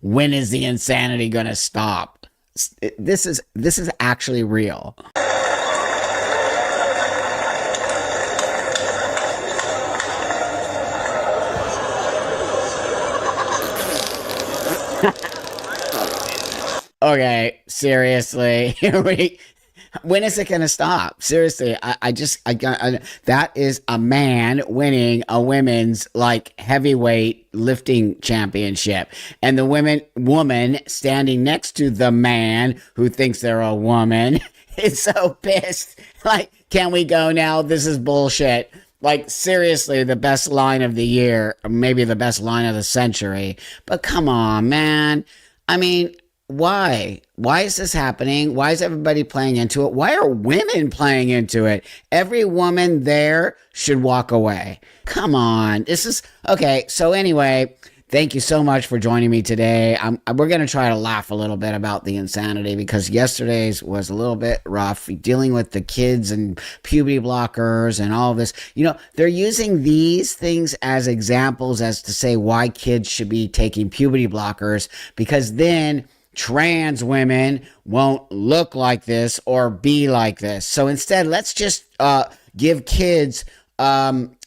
when is the insanity going to stop? This is actually real. Okay, seriously. When is it going to stop? Seriously, that is a man winning a women's like heavyweight lifting championship, and the woman standing next to the man who thinks they're a woman is so pissed. Like, can we go now? This is bullshit. Like, seriously, the best line of the year, or maybe the best line of the century. But come on, man. I mean, why? Why is this happening? Why is everybody playing into it? Why are women playing into it? Every woman there should walk away. Come on. This is okay. So anyway, thank you so much for joining me today. We're going to try to laugh a little bit about the insanity because yesterday's was a little bit rough dealing with the kids and puberty blockers and all of this. You know, they're using these things as examples as to say why kids should be taking puberty blockers, because then trans women won't look like this or be like this. So instead, let's just give kids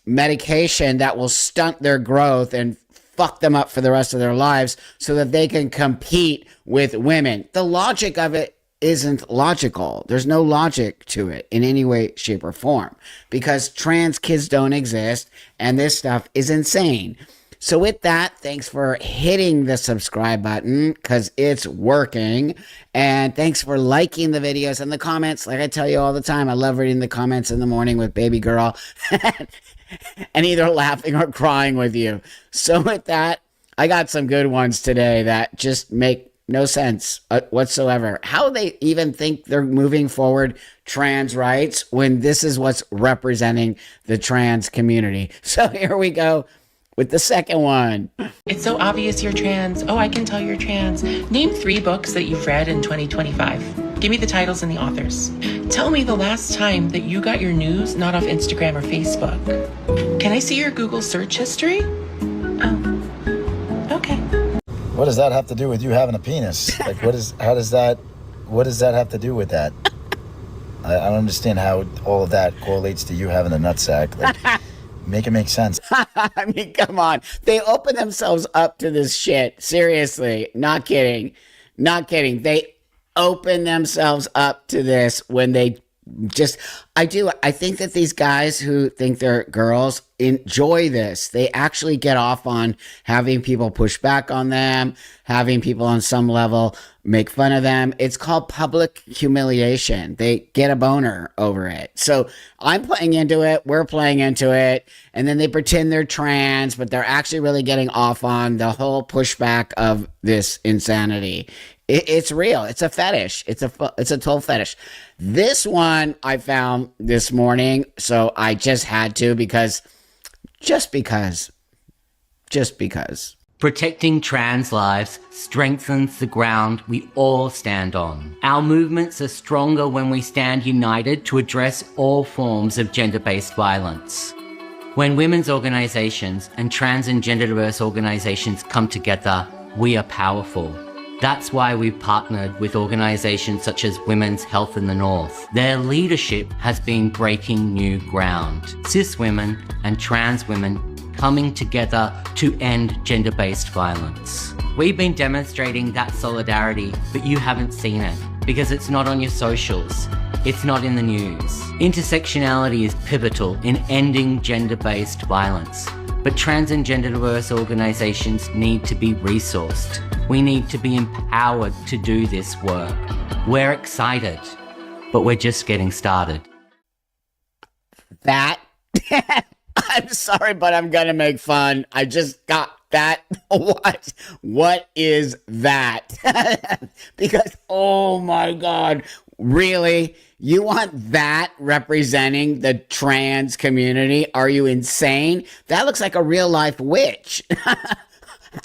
medication that will stunt their growth and fuck them up for the rest of their lives so that they can compete with women. The logic of it isn't logical. There's no logic to it in any way, shape, or form, because trans kids don't exist and this stuff is insane. So with that, thanks for hitting the subscribe button because it's working. And thanks for liking the videos and the comments. Like I tell you all the time, I love reading the comments in the morning with baby girl and either laughing or crying with you. So with that, I got some good ones today that just make no sense whatsoever. How they even think they're moving forward trans rights when this is what's representing the trans community. So here we go with the second one. It's so obvious you're trans. Oh, I can tell you're trans. Name 3 books that you've read in 2025. Give me the titles and the authors. Tell me the last time that you got your news not off Instagram or Facebook. Can I see your Google search history? Oh, okay. What does that have to do with you having a penis? Like, what does that have to do with that? I don't understand how all of that correlates to you having a nutsack. Like, make it make sense. I mean, come on. They open themselves up to this shit. Seriously. Not kidding. Not kidding. They open themselves up to this when they just, I think that these guys who think they're girls enjoy this. They actually get off on having people push back on them, having people on some level make fun of them. It's called public humiliation. They get a boner over it. So I'm playing into it. We're playing into it. And then they pretend they're trans, but they're actually really getting off on the whole pushback of this insanity. It's real. It's a fetish. It's a total fetish. This one I found this morning, so I just had to just because. Protecting trans lives strengthens the ground we all stand on. Our movements are stronger when we stand united to address all forms of gender-based violence. When women's organizations and trans and gender diverse organizations come together, we are powerful. That's why we've partnered with organizations such as Women's Health in the North. Their leadership has been breaking new ground. Cis women and trans women coming together to end gender-based violence. We've been demonstrating that solidarity, but you haven't seen it because it's not on your socials. It's not in the news. Intersectionality is pivotal in ending gender-based violence, but trans and gender diverse organizations need to be resourced. We need to be empowered to do this work. We're excited, but we're just getting started. That, I'm sorry, but I'm gonna make fun. I just got that. What is that? Because, oh my God, really? You want that representing the trans community? Are you insane? That looks like a real life witch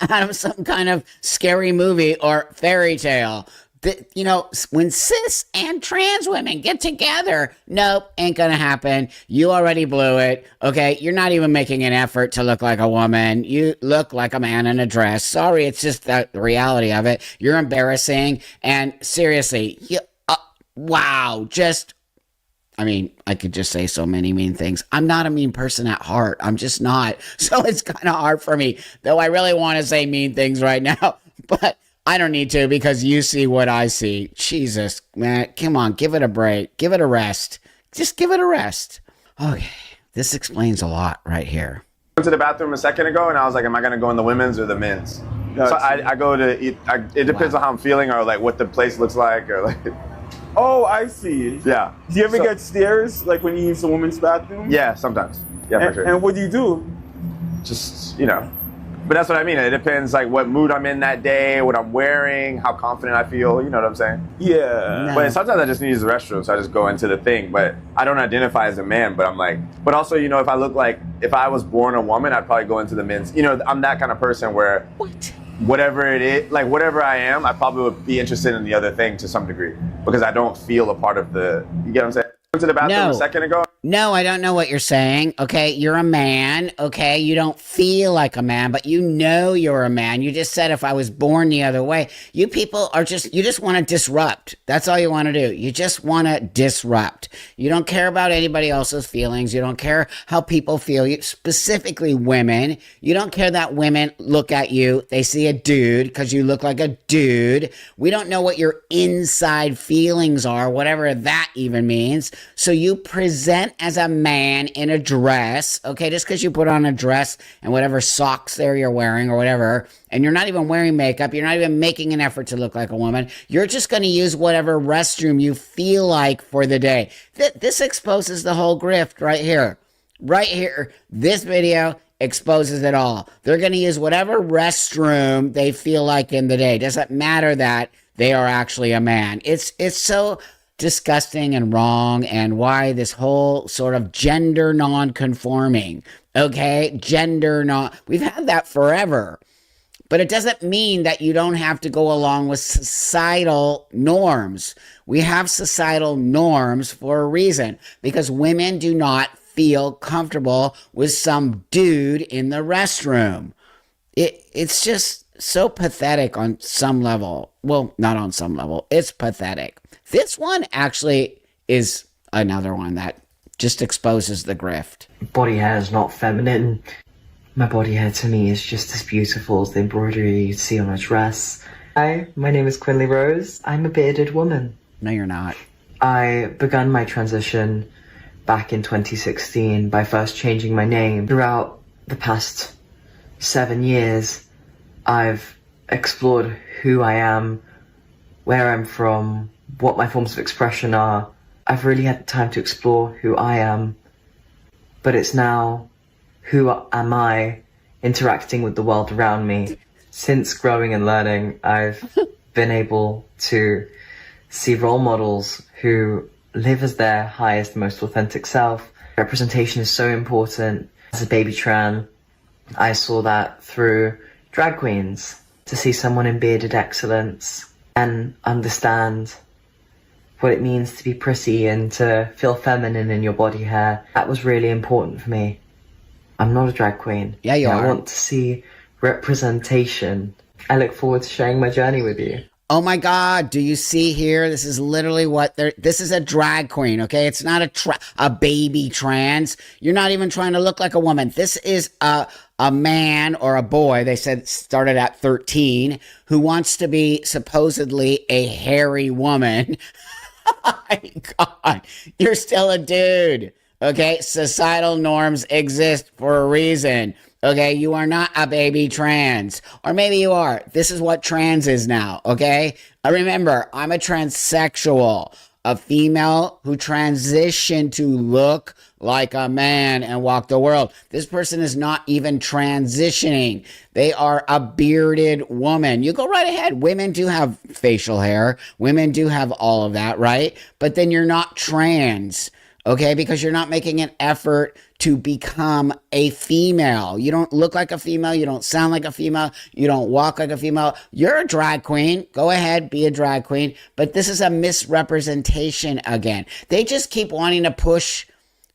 out of some kind of scary movie or fairy tale. when cis and trans women get together, nope, ain't gonna happen. You already blew it. Okay, you're not even making an effort to look like a woman. You look like a man in a dress. Sorry, it's just the reality of it. You're embarrassing, and seriously, wow, I could just say so many mean things. I'm not a mean person at heart. I'm just not. So it's kind of hard for me, though I really want to say mean things right now, but I don't need to because you see what I see. Jesus, man, come on, give it a break. Give it a rest. Just give it a rest. Okay, this explains a lot right here. I went to the bathroom a second ago and I was like, am I going to go in the women's or the men's? No, so I go to eat. It depends on how I'm feeling or like what the place looks like or like. Oh, I see. Yeah. Do you ever get stares like when you use a woman's bathroom? Yeah, sometimes. Yeah, for sure. And what do you do? Just, but that's what I mean. It depends like what mood I'm in that day, what I'm wearing, how confident I feel. You know what I'm saying? Yeah. But sometimes I just need to use the restroom, so I just go into the thing. But I don't identify as a man, but I'm like, but also, if I look like, if I was born a woman, I'd probably go into the men's. I'm that kind of person where whatever it is, like whatever I am, I probably would be interested in the other thing to some degree because I don't feel a part of you get what I'm saying? I went to the bathroom a second ago. No, I don't know what you're saying. Okay, you're a man. Okay, you don't feel like a man, but you know you're a man. You just said if I was born the other way. You people you just want to disrupt. That's all you want to do. You just want to disrupt. You don't care about anybody else's feelings. You don't care how people feel. Specifically women. You don't care that women look at you. They see a dude because you look like a dude. We don't know what your inside feelings are, whatever that even means. So you present as a man in a dress, okay, just because you put on a dress and whatever socks there you're wearing or whatever, and you're not even wearing makeup, you're not even making an effort to look like a woman, you're just going to use whatever restroom you feel like for the day. This exposes the whole grift right here. Right here, this video exposes it all. They're going to use whatever restroom they feel like in the day. Doesn't matter that they are actually a man. It's so disgusting and wrong, and why this whole sort of gender non-conforming, okay? We've had that forever. But it doesn't mean that you don't have to go along with societal norms. We have societal norms for a reason, because women do not feel comfortable with some dude in the restroom. It's just so pathetic on some level. Well, not on some level. It's pathetic. This one actually is another one that just exposes the grift. Body hair is not feminine. My body hair to me is just as beautiful as the embroidery you see on a dress. Hi, my name is Quinley Rose. I'm a bearded woman. No, you're not. I began my transition back in 2016 by first changing my name. Throughout the past 7 years, I've explored who I am, where I'm from, what my forms of expression are. I've really had time to explore who I am, but it's now who am I interacting with the world around me. Since growing and learning, I've been able to see role models who live as their highest, most authentic self. Representation is so important. As a baby trans, I saw that through drag queens, to see someone in bearded excellence and understand what it means to be pretty and to feel feminine in your body hair. That was really important for me. I'm not a drag queen. Yeah, you are. I want to see representation. I look forward to sharing my journey with you. Oh my God, do you see here? This is literally this is a drag queen, okay? It's not a baby trans. You're not even trying to look like a woman. This is a man or a boy, they said started at 13, who wants to be supposedly a hairy woman. Oh my God, you're still a dude, okay? Societal norms exist for a reason. Okay, you are not a baby trans. Or maybe you are. This is what trans is now, okay? Remember, I'm a transsexual, a female who transitioned to look like a man and walk the world. This person is not even transitioning. They are a bearded woman. You go right ahead. Women do have facial hair. Women do have all of that, right? But then you're not trans. Okay, because you're not making an effort to become a female. You don't look like a female. You don't sound like a female. You don't walk like a female. You're a drag queen. Go ahead, be a drag queen. But this is a misrepresentation again. They just keep wanting to push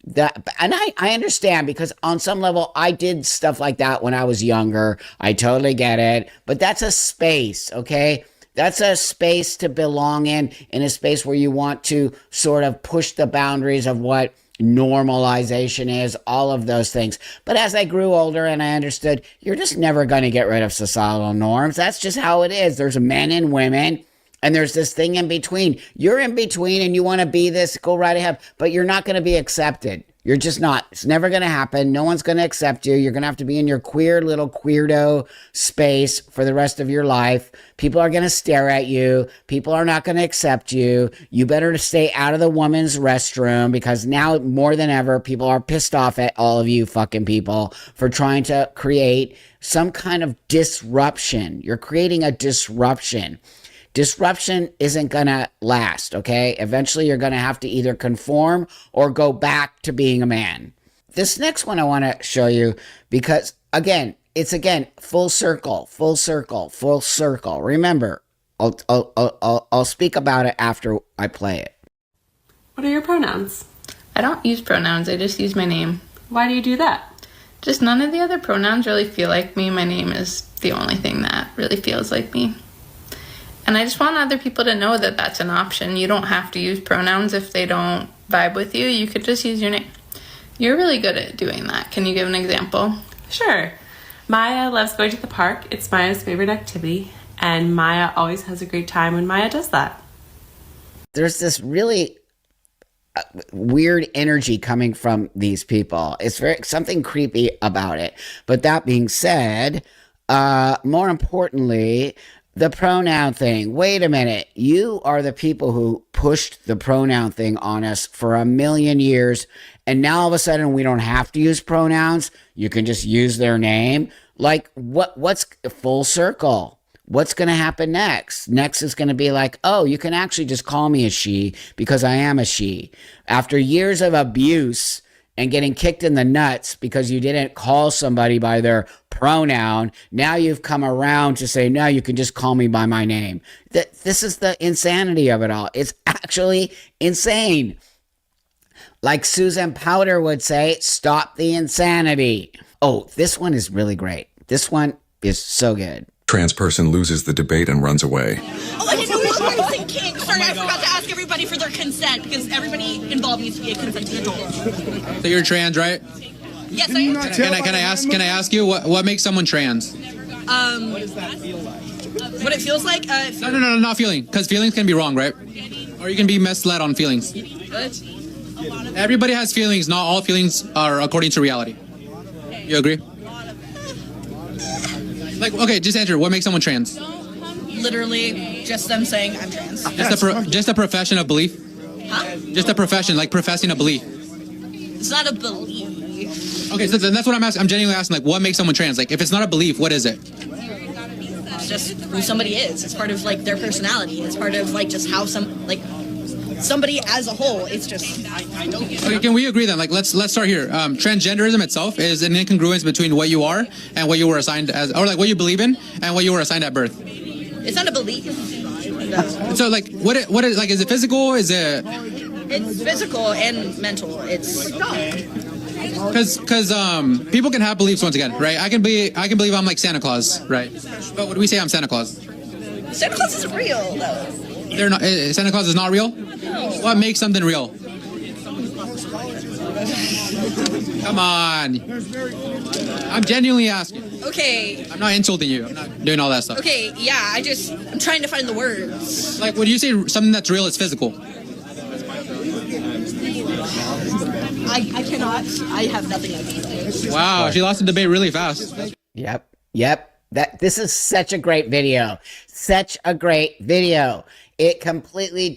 that. And I understand, because on some level, I did stuff like that when I was younger. I totally get it. But that's a space, okay? That's a space to belong in a space where you want to sort of push the boundaries of what normalization is, all of those things. But as I grew older and I understood, you're just never going to get rid of societal norms. That's just how it is. There's men and women, and there's this thing in between. You're in between and you want to be this, go right ahead, but you're not going to be accepted. You're just not. It's never going to happen. No one's going to accept you. You're going to have to be in your queer little queerdo space for the rest of your life. People are going to stare at you. People are not going to accept you. You better stay out of the woman's restroom, because now more than ever, people are pissed off at all of you fucking people for trying to create some kind of disruption. You're creating a disruption. Disruption isn't going to last, okay? Eventually, you're going to have to either conform or go back to being a man. This next one I want to show you because, again, it's full circle, full circle, full circle. Remember, I'll speak about it after I play it. What are your pronouns? I don't use pronouns, I just use my name. Why do you do that? Just none of the other pronouns really feel like me. My name is the only thing that really feels like me. And I just want other people to know that that's an option. You don't have to use pronouns if they don't vibe with you. You could just use your name. You're really good at doing that. Can you give an example? Sure. Maya loves going to the park. It's Maya's favorite activity. And Maya always has a great time when Maya does that. There's this really weird energy coming from these people. It's something creepy about it. But that being said, more importantly, the pronoun thing. Wait a minute. You are the people who pushed the pronoun thing on us for a million years. And now all of a sudden we don't have to use pronouns. You can just use their name. Like what's full circle? What's going to happen next? Next is going to be like, oh, you can actually just call me a she because I am a she. After years of abuse and getting kicked in the nuts because you didn't call somebody by their pronoun, now you've come around to say, no, you can just call me by my name. This is the insanity of it all. It's actually insane. Like Susan Powder would say, stop the insanity. Oh, this one is really great. This one is so good. Trans person loses the debate and runs away. Oh, I didn't know we were raising kink. Sorry, I forgot to ask everybody for their consent because everybody involved needs to be a consenting adult. So you're trans, right? Yes, I am. Can I ask you what makes someone trans? What does that feel like? What it feels like? No, not feeling, because feelings can be wrong, right? Or you can be misled on feelings. What? Everybody has feelings. Not all feelings are according to reality. You agree? Like, okay, just answer. What makes someone trans? Literally, just them saying I'm trans. Just a profession of belief? Huh? Just a profession, like professing a belief. It's not a belief. Okay, so then that's what I'm asking. I'm genuinely asking, like, what makes someone trans? Like, if it's not a belief, what is it? It's just who somebody is. It's part of, like, their personality. It's part of, like, just how somebody as a whole. It's just. Okay, can we agree then? Like, let's start here. Transgenderism itself is an incongruence between what you are and what you were assigned as, or like what you believe in and what you were assigned at birth. It's not a belief. No. So, like, what is like? Is it physical? Is it? It's physical and mental. It's. Because people can have beliefs once again, right? I can believe I'm like Santa Claus, right? But would we say I'm Santa Claus? Santa Claus isn't real, though. They're not. Santa Claus is not real. No. What makes something real? Come on. I'm genuinely asking. Okay. I'm not insulting you. I'm not doing all that stuff. Okay, yeah, I'm trying to find the words. Like, when you say something that's real, it's physical. I cannot. I have nothing to say. Wow, she lost the debate really fast. Yep. This is such a great video. Such a great video. It completely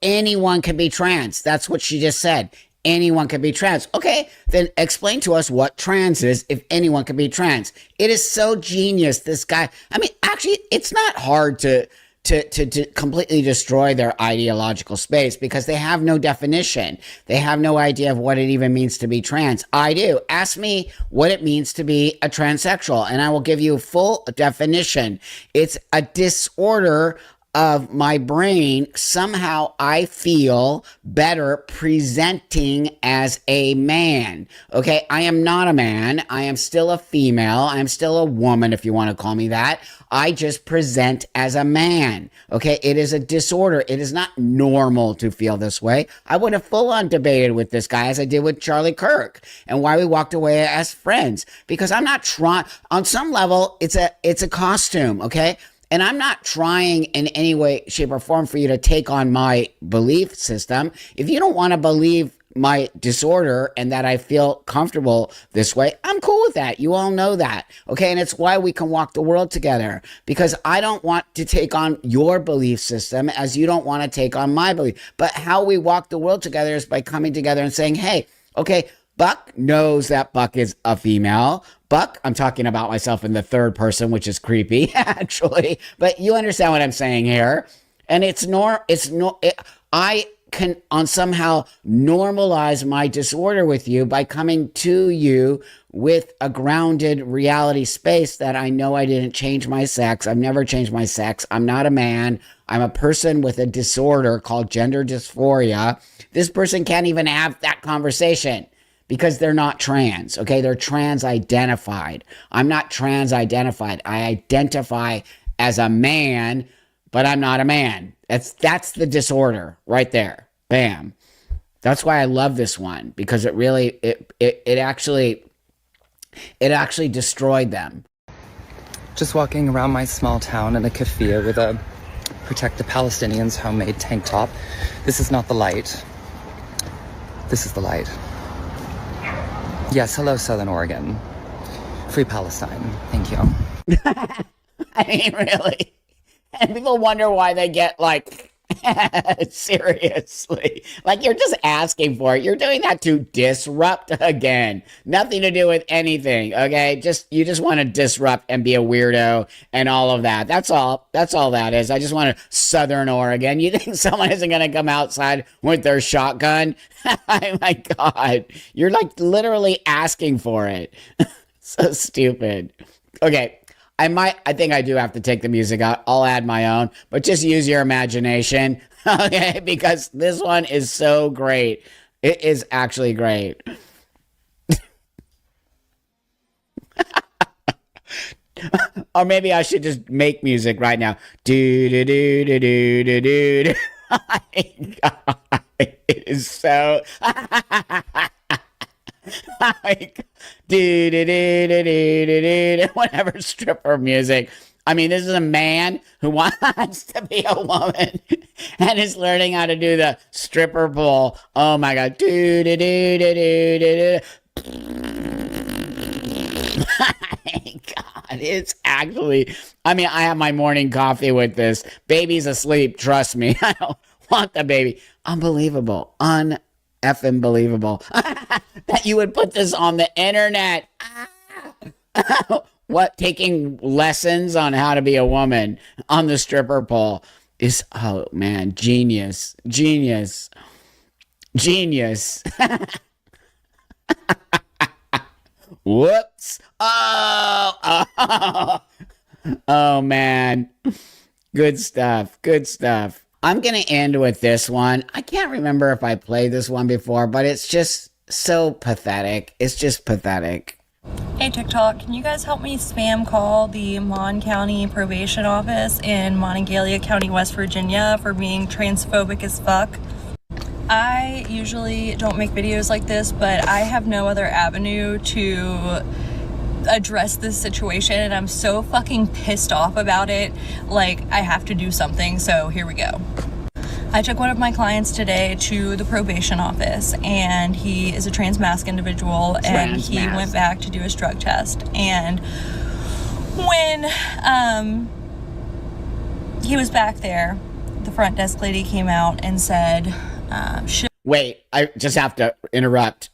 anyone can be trans. That's what she just said. Anyone can be trans. Okay, then explain to us what trans is if anyone can be trans. It is so genius, this guy. I mean, actually, it's not hard to to completely destroy their ideological space because they have no definition. They have no idea of what it even means to be trans. I do. Ask me what it means to be a transsexual, and I will give you a full definition. It's a disorder of my brain. Somehow I feel better presenting as a man. Okay, I am not a man. I am still a female. I am still a woman, if you want to call me that. I just present as a man. Okay, it is a disorder. It is not normal to feel this way. I would have full on debated with this guy as I did with Charlie Kirk, and why we walked away as friends, because I'm not trying. On some level, it's a costume. Okay. And I'm not trying in any way, shape, or form for you to take on my belief system. If you don't want to believe my disorder and that I feel comfortable this way, I'm cool with that. You all know that. Okay. And it's why we can walk the world together, because I don't want to take on your belief system as you don't want to take on my belief. But how we walk the world together is by coming together and saying, hey, okay, Buck knows that Buck is a female. Buck, I'm talking about myself in the third person, which is creepy, actually. But you understand what I'm saying here. And I can on somehow normalize my disorder with you by coming to you with a grounded reality space that I know I didn't change my sex. I've never changed my sex. I'm not a man. I'm a person with a disorder called gender dysphoria. This person can't even have that conversation, because they're not trans, okay? They're trans-identified. I'm not trans-identified. I identify as a man, but I'm not a man. That's the disorder right there. Bam. That's why I love this one, because it really, it actually destroyed them. Just walking around my small town in a keffiyeh with a Protect the Palestinians homemade tank top. This is not the light. This is the light. Yes, hello, Southern Oregon. Free Palestine. Thank you. I mean, really. And people wonder why they get, like, seriously. Like, you're just asking for it. You're doing that to disrupt again. Nothing to do with anything, okay? You just want to disrupt and be a weirdo and all of that. That's all. That's all that is. I just want to Southern Oregon. You think someone isn't going to come outside with their shotgun? Oh my God. You're like literally asking for it. So stupid. Okay. I think I do have to take the music out. I'll add my own, but just use your imagination. Okay. Because this one is so great. It is actually great. Or maybe I should just make music right now. Do do do do do do do. Oh my God. It is so. Like, do do do do do do, whatever stripper music. I mean, this is a man who wants to be a woman and is learning how to do the stripper pole. Oh my God. Do do do do do do do. My God, it's actually, I mean, I have my morning coffee with this. Baby's asleep, trust me. I don't want the baby. Unbelievable. Effing believable. That you would put this on the internet. What, taking lessons on how to be a woman on the stripper pole is, oh man, genius. Genius. Genius. Whoops. Oh man. Good stuff. Good stuff. I'm going to end with this one. I can't remember if I played this one before, but it's just so pathetic. It's just pathetic. Hey TikTok, can you guys help me spam call the Mon County Probation Office in Monongalia County, West Virginia for being transphobic as fuck? I usually don't make videos like this, but I have no other avenue to address this situation and I'm so fucking pissed off about it. Like, I have to do something, so here we go. I took one of my clients today to the probation office and he is a trans mask individual and he went back to do his drug test. And when he was back there, the front desk lady came out and said, wait, I just have to interrupt.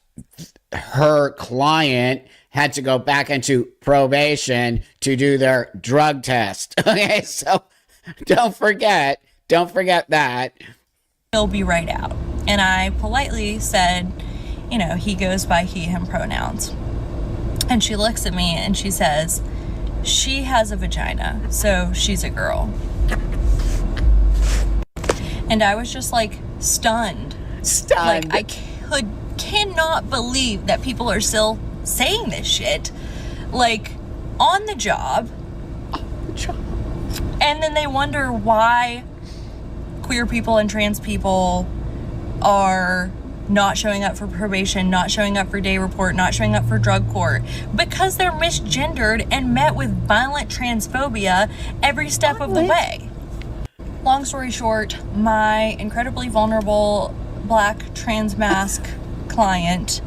Her client had to go back into probation to do their drug test. Okay, so Don't forget that. He'll be right out. And I politely said, you know, he goes by he, him pronouns. And she looks at me and she says, she has a vagina, so she's a girl. And I was just like stunned. Like, I cannot believe that people are still saying this shit. Like, on the job. And then they wonder why queer people and trans people are not showing up for probation, not showing up for day report, not showing up for drug court, because they're misgendered and met with violent transphobia every step of the way. Long story short, my incredibly vulnerable black trans mask client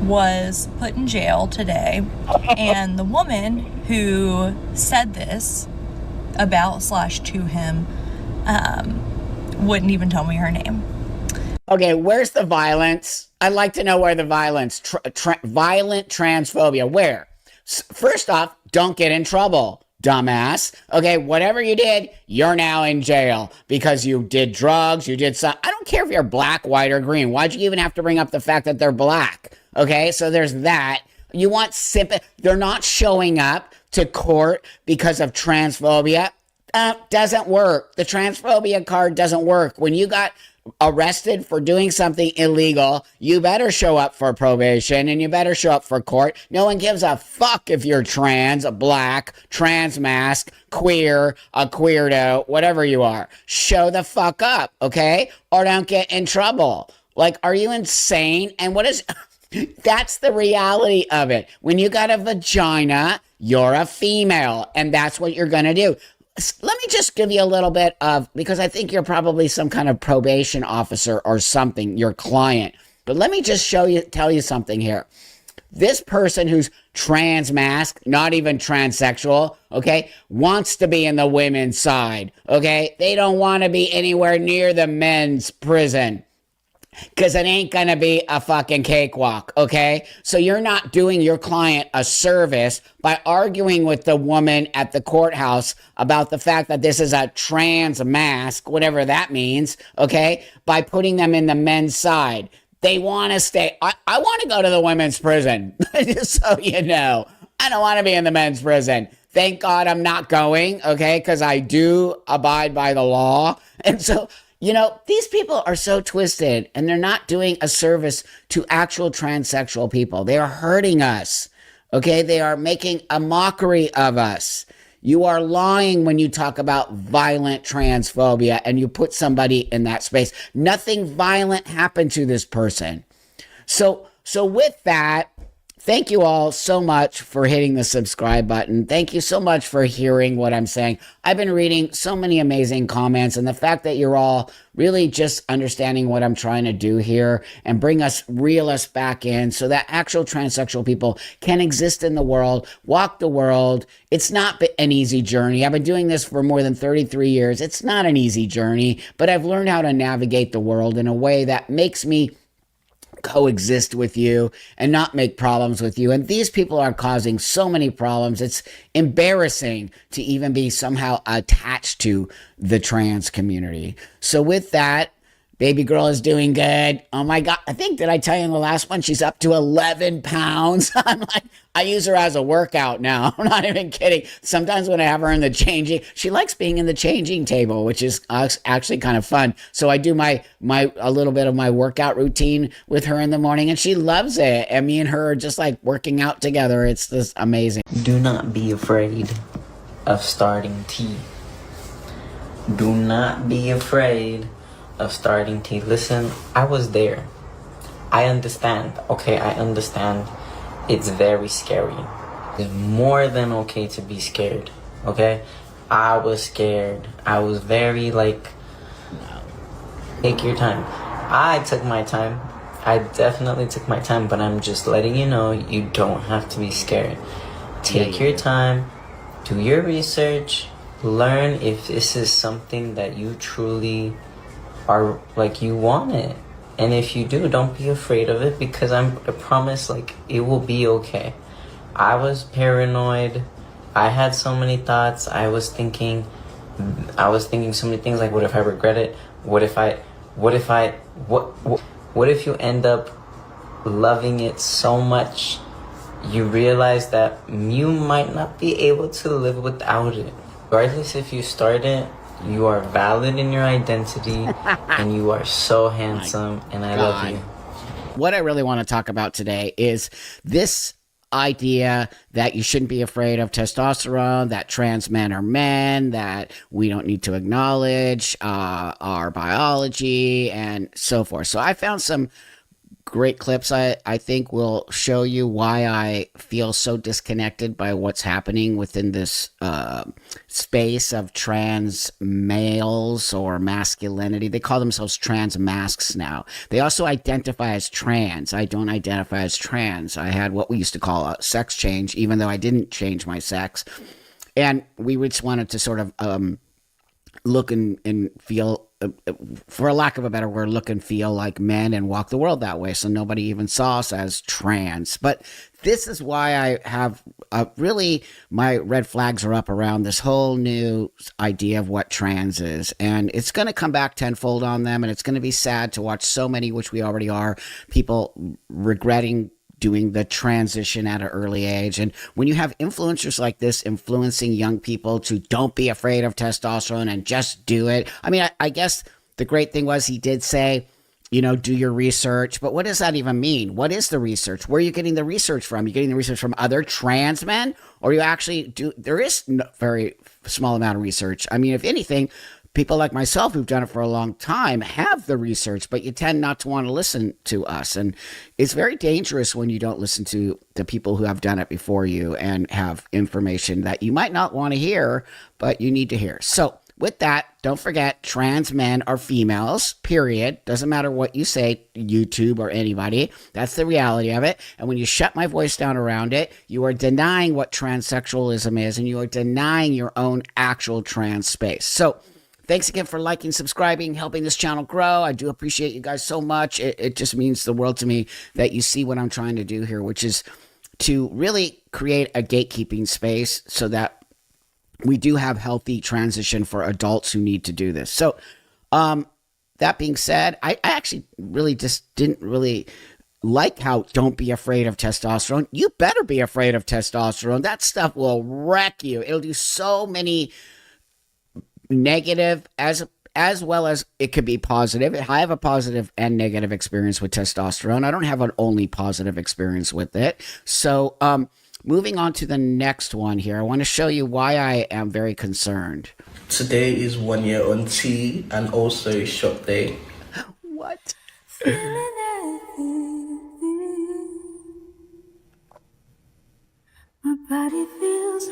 was put in jail today, and the woman who said this about / to him wouldn't even tell me her name. Okay, where's the violence? I'd like to know where the violence, violent transphobia, where? First off, don't get in trouble, dumbass. Okay, whatever you did, you're now in jail because you did drugs, you did some. I don't care if you're black, white, or green. Why'd you even have to bring up the fact that they're black? Okay, so there's that. You want sympathy. They're not showing up to court because of transphobia. Doesn't work. The transphobia card doesn't work. When you got arrested for doing something illegal, you better show up for probation and you better show up for court. No one gives a fuck if you're trans, black, trans mask, queer, a queerdo, whatever you are. Show the fuck up, okay? Or don't get in trouble. Like, are you insane? And what is... That's the reality of it. When you got a vagina, you're a female, and that's what you're going to do. Let me just give you a little bit of, because I think you're probably some kind of probation officer or something, your client. But let me just tell you something here. This person who's trans mask, not even transsexual, okay, wants to be in the women's side, okay? They don't want to be anywhere near the men's prison. Because it ain't going to be a fucking cakewalk, okay? So you're not doing your client a service by arguing with the woman at the courthouse about the fact that this is a trans mask, whatever that means, okay? By putting them in the men's side. They want to stay. I want to go to the women's prison, just so you know. I don't want to be in the men's prison. Thank God I'm not going, okay? Because I do abide by the law. And so... You know, these people are so twisted, and they're not doing a service to actual transsexual people. They are hurting us, okay? They are making a mockery of us. You are lying when you talk about violent transphobia and you put somebody in that space. Nothing violent happened to this person. So with that, thank you all so much for hitting the subscribe button. Thank you so much for hearing what I'm saying. I've been reading so many amazing comments, and the fact that you're all really just understanding what I'm trying to do here and reel us back in so that actual transsexual people can exist in the world, walk the world. It's not an easy journey. I've been doing this for more than 33 years. It's not an easy journey, but I've learned how to navigate the world in a way that makes me coexist with you and not make problems with you. And these people are causing so many problems. It's embarrassing to even be somehow attached to the trans community. So with that, baby girl is doing good. Oh my God. Did I tell you in the last one, she's up to 11 pounds. I'm like, I use her as a workout now. I'm not even kidding. Sometimes when I have her in the changing, she likes being in the changing table, which is actually kind of fun. So I do a little bit of my workout routine with her in the morning, and she loves it. And me and her are just like working out together. It's just amazing. Do not be afraid of starting tea. Do not be afraid of starting tea. Listen, I was there. I understand. Okay, I understand. It's very scary. It's more than okay to be scared. Okay? I was scared. I was very take your time. I took my time. I definitely took my time, but I'm just letting you know you don't have to be scared. Take your time. Do your research. Learn if this is something that you truly are you want it. And if you do, don't be afraid of it, because I promise it will be okay. I was paranoid I had so many thoughts. I was thinking so many things, like, what if I regret it? What if you end up loving it so much you realize that you might not be able to live without it? Regardless if you start it, you are valid in your identity and you are so handsome, and I love you. What I really want to talk about today is this idea that you shouldn't be afraid of testosterone, that trans men are men, that we don't need to acknowledge our biology, and so forth. So I found some great clips I think will show you why I feel so disconnected by what's happening within this space of trans males or masculinity. They call themselves trans masks now. They also identify as trans. I don't identify as trans. I had what we used to call a sex change, even though I didn't change my sex. And we just wanted to sort of look and feel, for a lack of a better word, look and feel like men and walk the world that way. So nobody even saw us as trans. But this is why I have really, my red flags are up around this whole new idea of what trans is. And it's going to come back tenfold on them. And it's going to be sad to watch so many, which we already are, people regretting doing the transition at an early age. And when you have influencers like this influencing young people to don't be afraid of testosterone and just do it. I mean, I guess the great thing was he did say, you know, do your research. But what does that even mean? What is the research? Where are you getting the research from? You're getting the research from other trans men? Or you actually do? There is no very small amount of research. I mean, if anything, people like myself who've done it for a long time have the research, but you tend not to want to listen to us. And it's very dangerous when you don't listen to the people who have done it before you and have information that you might not want to hear, but you need to hear. So with that, don't forget, trans men are females, period. Doesn't matter what you say, YouTube or anybody. That's the reality of it. And when you shut my voice down around it, you are denying what transsexualism is, and you are denying your own actual trans space. So thanks again for liking, subscribing, helping this channel grow. I do appreciate you guys so much. It just means the world to me that you see what I'm trying to do here, which is to really create a gatekeeping space so that we do have healthy transition for adults who need to do this. So that being said, I actually really just didn't really like how don't be afraid of testosterone. You better be afraid of testosterone. That stuff will wreck you. It'll do so many negative as well as it could be positive. I have a positive and negative experience with testosterone. I don't have an only positive experience with it. So moving on to the next one here, I want to show you why I am very concerned. Today is 1 year on T and also a shop day. What? My body feels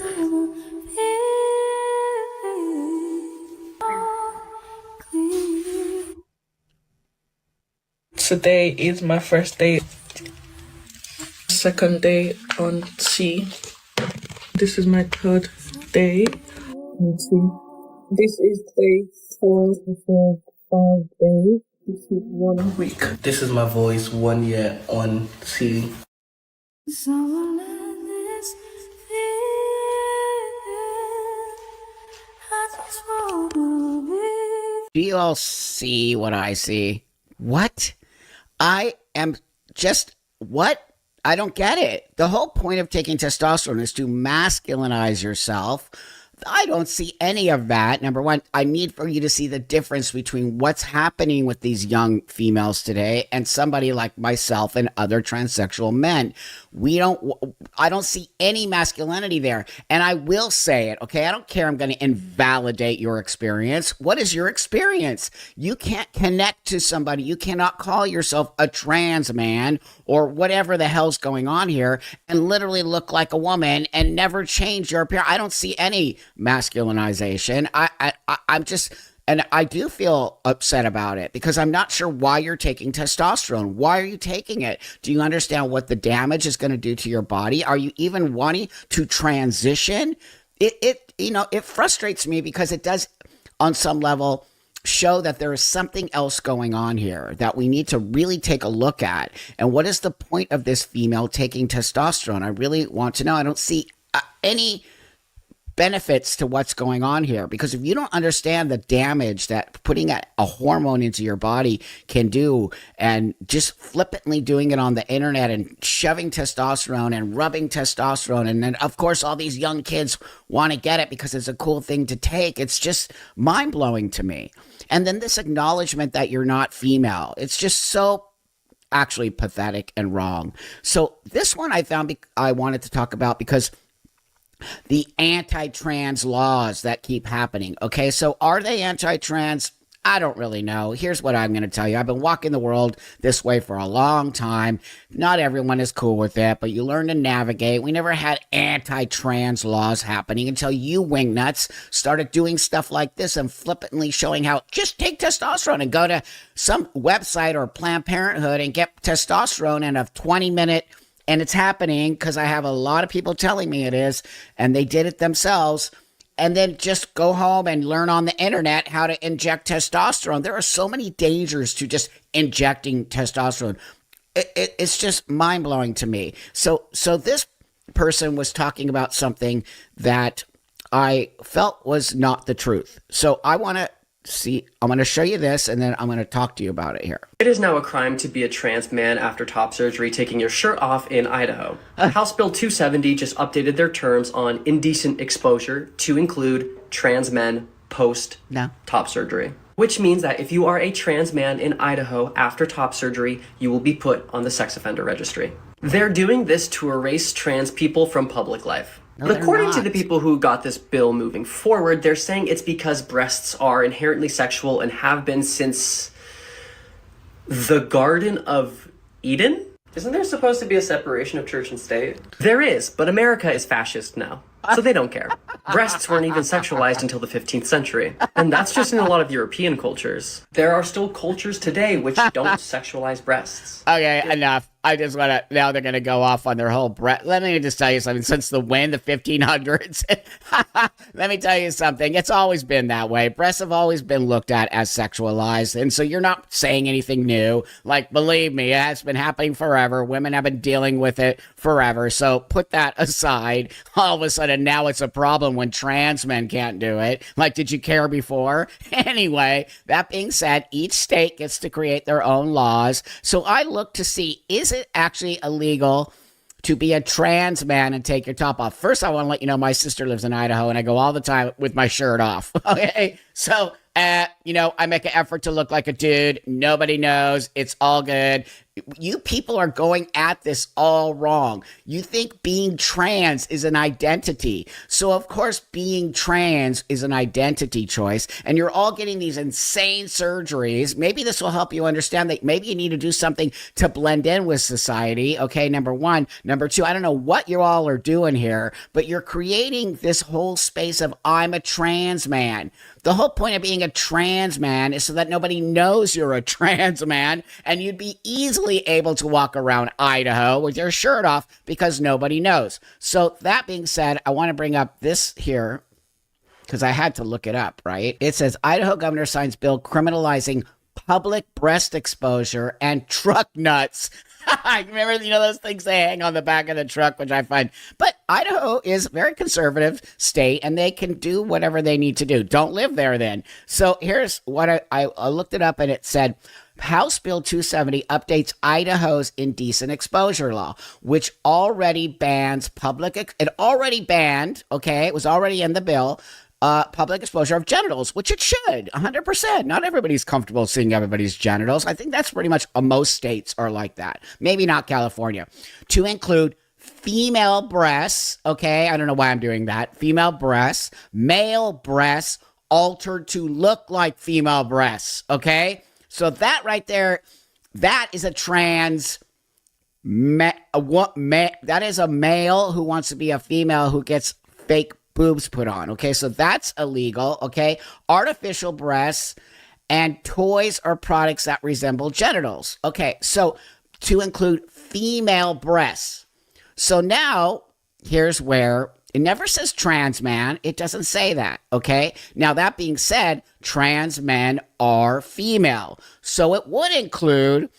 Today is my first day. Second day on T. This is my third day on T. This is day 4 of 5 days. This is 1 week. This is my voice 1 year on T. Do you all see what I see? What? I am just, what? I don't get it. The whole point of taking testosterone is to masculinize yourself. I don't see any of that. Number one, I need for you to see the difference between what's happening with these young females today and somebody like myself and other transsexual men. I don't see any masculinity there. And I will say it, okay? I don't care. I'm going to invalidate your experience. What is your experience? You can't connect to somebody. You cannot call yourself a trans man or whatever the hell's going on here and literally look like a woman and never change your appearance. I don't see any masculinization. I'm just, and I do feel upset about it because I'm not sure why you're taking testosterone. Why are you taking it? Do you understand what the damage is going to do to your body? Are you even wanting to transition? It frustrates me because it does, on some level, show that there is something else going on here that we need to really take a look at. And what is the point of this female taking testosterone? I really want to know. I don't see any benefits to what's going on here, because if you don't understand the damage that putting a hormone into your body can do, and just flippantly doing it on the internet and shoving testosterone and rubbing testosterone, and then of course all these young kids want to get it because it's a cool thing to take, it's just mind-blowing to me. And then this acknowledgement that you're not female, it's just so actually pathetic and wrong. So this one I found I wanted to talk about because the anti-trans laws that keep happening. Okay, so are they anti-trans? I don't really know. Here's what I'm going to tell you. I've been walking the world this way for a long time. Not everyone is cool with it, but you learn to navigate. We never had anti-trans laws happening until you wingnuts started doing stuff like this and flippantly showing how just take testosterone and go to some website or Planned Parenthood and get testosterone in a 20-minute. And it's happening because I have a lot of people telling me it is, and they did it themselves. And then just go home and learn on the internet how to inject testosterone. There are so many dangers to just injecting testosterone. It's just mind-blowing to me. So this person was talking about something that I felt was not the truth. So I'm going to show you this, and then I'm going to talk to you about it here. It is now a crime to be a trans man after top surgery taking your shirt off in Idaho. House Bill 270 just updated their terms on indecent exposure to include trans men post top surgery. Which means that if you are a trans man in Idaho after top surgery, you will be put on the sex offender registry. They're doing this to erase trans people from public life. No, but according not. to the people who got this bill moving forward, they're saying it's because breasts are inherently sexual and have been since the Garden of Eden? Isn't there supposed to be a separation of church and state? There is, but America is fascist now, so they don't care. Breasts weren't even sexualized until the 15th century, and that's just in a lot of European cultures. There are still cultures today which don't sexualize breasts. Okay, enough. I just want to, now they're going to go off on their whole breath. Let me just tell you something. Since the 1500s, let me tell you something. It's always been that way. Breasts have always been looked at as sexualized. And so you're not saying anything new. Like, believe me, it has been happening forever. Women have been dealing with it forever. So put that aside. All of a sudden, now it's a problem when trans men can't do it. Like, did you care before? Anyway, that being said, each state gets to create their own laws. So I look to see, is it actually illegal to be a trans man and take your top off? First, I want to let you know my sister lives in Idaho, and I go all the time with my shirt off. Okay, so I make an effort to look like a dude. Nobody knows. It's all good. You people are going at this all wrong. You think being trans is an identity. So, of course, being trans is an identity choice. And you're all getting these insane surgeries. Maybe this will help you understand that maybe you need to do something to blend in with society. Okay, number one. Number two, I don't know what you all are doing here, but you're creating this whole space of I'm a trans man. The whole point of being a trans man is so that nobody knows you're a trans man, and you'd be easily able to walk around Idaho with your shirt off because nobody knows. So that being said, I want to bring up this here because I had to look it up, right? It says Idaho governor signs bill criminalizing public breast exposure and truck nuts. I remember, those things they hang on the back of the truck, which I find. But Idaho is a very conservative state, and they can do whatever they need to do. Don't live there then. So here's what I looked it up, and it said House Bill 270 updates Idaho's indecent exposure law, which already bans it already banned, okay, it was already in the bill, public exposure of genitals, which it should, 100%. Not everybody's comfortable seeing everybody's genitals. I think that's pretty much most states are like that. Maybe not California. To include female breasts, okay? I don't know why I'm doing that. Female breasts, male breasts altered to look like female breasts, okay? So that right there, that is a trans that is a male who wants to be a female who gets fake boobs put on. Okay, so that's illegal. Okay, artificial breasts and toys or products that resemble genitals. Okay, so to include female breasts. So now here's where it never says trans man. It doesn't say that. Okay, now that being said, trans men are female, so it would include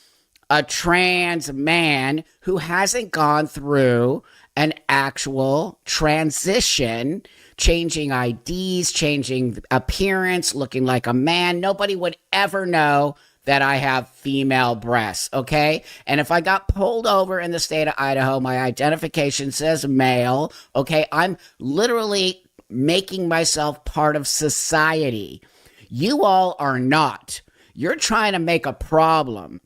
a trans man who hasn't gone through an actual transition changing IDs, changing appearance, looking like a man. Nobody would ever know that I have female breasts, okay? And if I got pulled over in the state of Idaho, my identification says male, okay? I'm literally making myself part of society. You all are not. You're trying to make a problem.